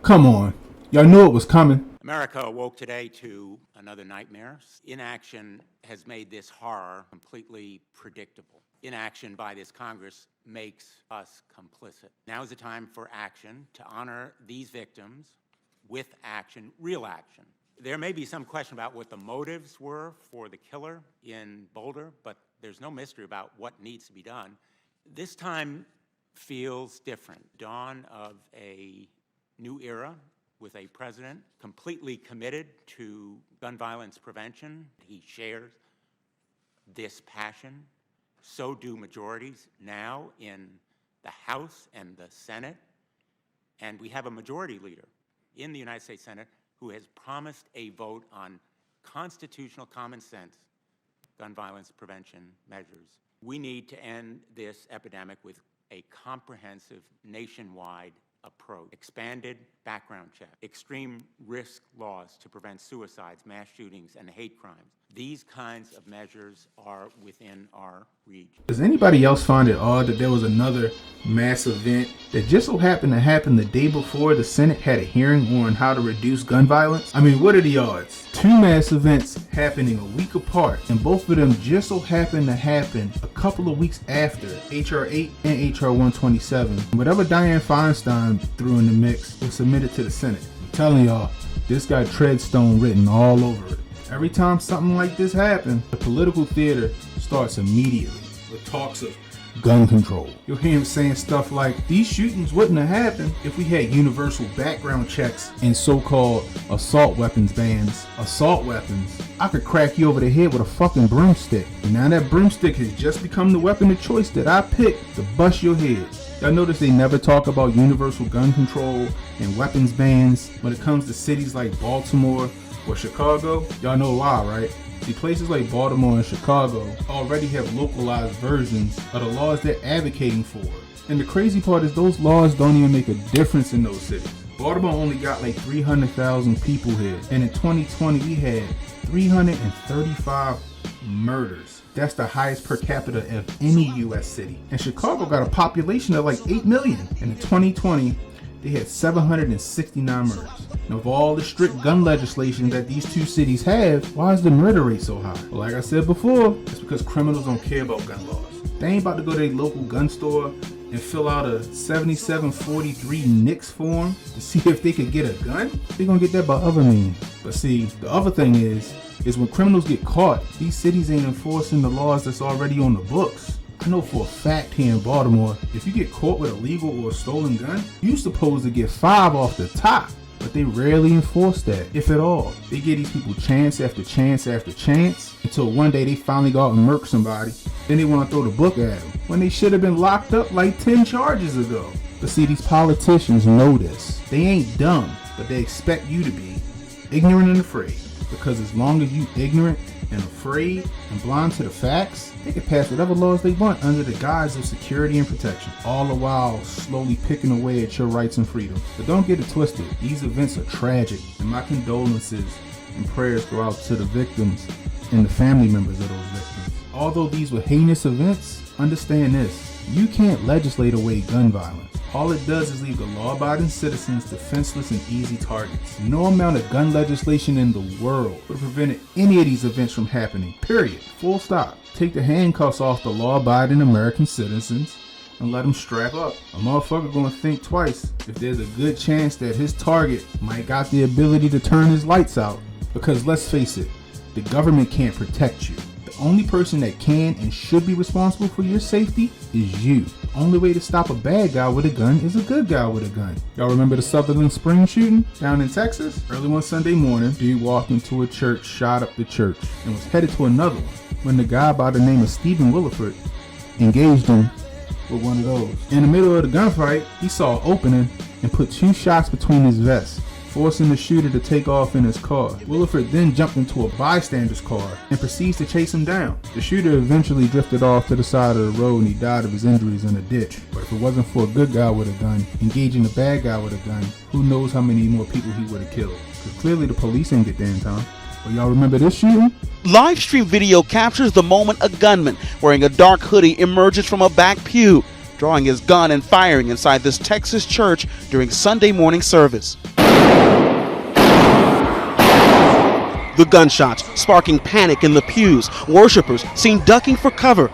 Come on. Y'all knew it was coming. America awoke today to another nightmare. Inaction has made this horror completely predictable. Inaction by this Congress makes us complicit. Now is the time for action to honor these victims with action, real action. There may be some question about what the motives were for the killer in Boulder, but there's no mystery about what needs to be done. This time feels different. Dawn of a new era with a president completely committed to gun violence prevention. He shares this passion. So do majorities now in the House and the Senate. And we have a majority leader in the United States Senate who has promised a vote on constitutional common sense gun violence prevention measures. We need to end this epidemic with a comprehensive nationwide approach, expanded background check, extreme risk laws to prevent suicides, mass shootings, and hate crimes. These kinds of measures are within our reach. Does anybody else find it odd that there was another mass event that just so happened to happen the day before the Senate had a hearing on how to reduce gun violence? I mean, what are the odds? Two mass events happening a week apart, and both of them just so happened to happen a couple of weeks after H.R. 8 and H.R. 127. Whatever Dianne Feinstein threw in the mix was submitted to the Senate. I'm telling y'all, this got Treadstone written all over it. Every time something like this happens, the political theater starts immediately with talks of gun control. You'll hear him saying stuff like, these shootings wouldn't have happened if we had universal background checks and so-called assault weapons bans. Assault weapons? I could crack you over the head with a fucking broomstick. And now that broomstick has just become the weapon of choice that I picked to bust your head. Y'all notice they never talk about universal gun control and weapons bans when it comes to cities like Baltimore or Chicago? Y'all know why, right? See, places like Baltimore and Chicago already have localized versions of the laws they're advocating for. And the crazy part is those laws don't even make a difference in those cities. Baltimore only got like 300,000 people here. And in 2020, we had 335 murders. That's the highest per capita of any U.S. city. And Chicago got a population of like 8 million. And in 2020, they had 769 murders. Now, of all the strict gun legislation that these two cities have, why is the murder rate so high? Well, like I said before, it's because criminals don't care about gun laws. They ain't about to go to their local gun store and fill out a 7743 NICS form to see if they could get a gun. They're gonna get that by other means. But see, the other thing is when criminals get caught, these cities ain't enforcing the laws that's already on the books. I know for a fact here in Baltimore, if you get caught with a legal or a stolen gun, you're supposed to get 5 off the top. But they rarely enforce that, if at all. They give these people chance after chance after chance until one day they finally go out and murk somebody. Then they want to throw the book at them when they should have been locked up like 10 charges ago. But see, these politicians know this. They ain't dumb, but they expect you to be ignorant and afraid. Because as long as you ignorant and afraid and blind to the facts, they can pass whatever laws they want under the guise of security and protection, all the while slowly picking away at your rights and freedoms. But don't get it twisted, these events are tragic, and my condolences and prayers go out to the victims and the family members of those victims. Although these were heinous events, understand this, you can't legislate away gun violence. All it does is leave the law-abiding citizens defenseless and easy targets. No amount of gun legislation in the world would have prevented any of these events from happening. Period. Full stop. Take the handcuffs off the law-abiding American citizens and let them strap up. A motherfucker gonna think twice if there's a good chance that his target might got the ability to turn his lights out. Because let's face it, the government can't protect you. The only person that can and should be responsible for your safety is you. The only way to stop a bad guy with a gun is a good guy with a gun. Y'all remember the Sutherland Springs shooting down in Texas? Early one Sunday morning, dude walked into a church, shot up the church, and was headed to another one when the guy by the name of Stephen Williford engaged him with one of those. In the middle of the gunfight, he saw an opening and put 2 shots between his vests, forcing the shooter to take off in his car. Williford then jumped into a bystander's car and proceeds to chase him down. The shooter eventually drifted off to the side of the road and he died of his injuries in a ditch. But if it wasn't for a good guy with a gun engaging a bad guy with a gun, who knows how many more people he would have killed. Because clearly the police ain't get there in time. But y'all remember this shooting? Live stream video captures the moment a gunman wearing a dark hoodie emerges from a back pew, drawing his gun and firing inside this Texas church during Sunday morning service. The gunshots sparking panic in the pews. Worshippers seen ducking for cover.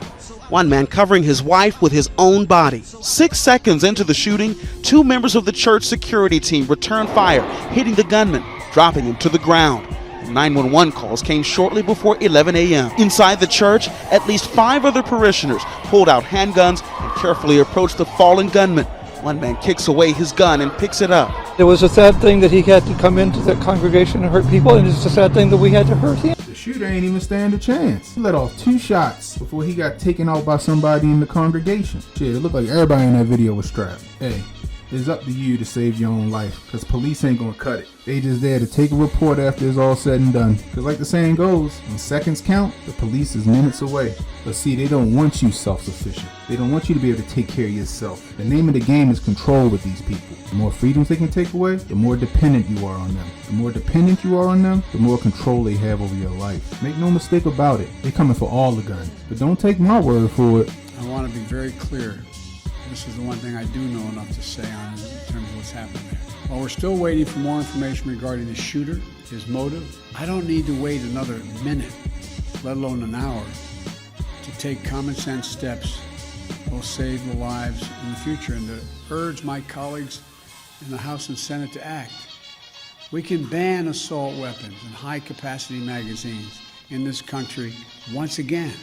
One man covering his wife with his own body. 6 seconds into the shooting, 2 members of the church security team returned fire, hitting the gunman, dropping him to the ground. 911 calls came shortly before 11 a.m. Inside the church, at least 5 other parishioners pulled out handguns and carefully approached the fallen gunman. One man kicks away his gun and picks it up. It was a sad thing that he had to come into the congregation and hurt people, and it's a sad thing that we had to hurt him. The shooter ain't even stand a chance. He let off 2 shots before he got taken out by somebody in the congregation. Shit, it looked like everybody in that video was strapped. Hey, it's up to you to save your own life, because police ain't gonna cut it. They just there to take a report after it's all said and done. Because like the saying goes, when seconds count, the police is minutes away. But see, they don't want you self-sufficient. They don't want you to be able to take care of yourself. The name of the game is control with these people. The more freedoms they can take away, the more dependent you are on them. The more dependent you are on them, the more control they have over your life. Make no mistake about it. They're coming for all the guns. But don't take my word for it. I want to be very clear. This is the one thing I do know enough to say on in terms of what's happened there. While we're still waiting for more information regarding the shooter, his motive, I don't need to wait another minute, let alone an hour, to take common sense steps that will save the lives in the future and to urge my colleagues in the House and Senate to act. We can ban assault weapons and high-capacity magazines in this country once again.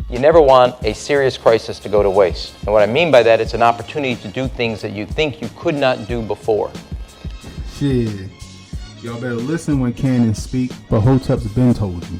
You never want a serious crisis to go to waste. And what I mean by that, it's an opportunity to do things that you think you could not do before. Shit. Y'all better listen when Cannon speak, but Hotep's been told you.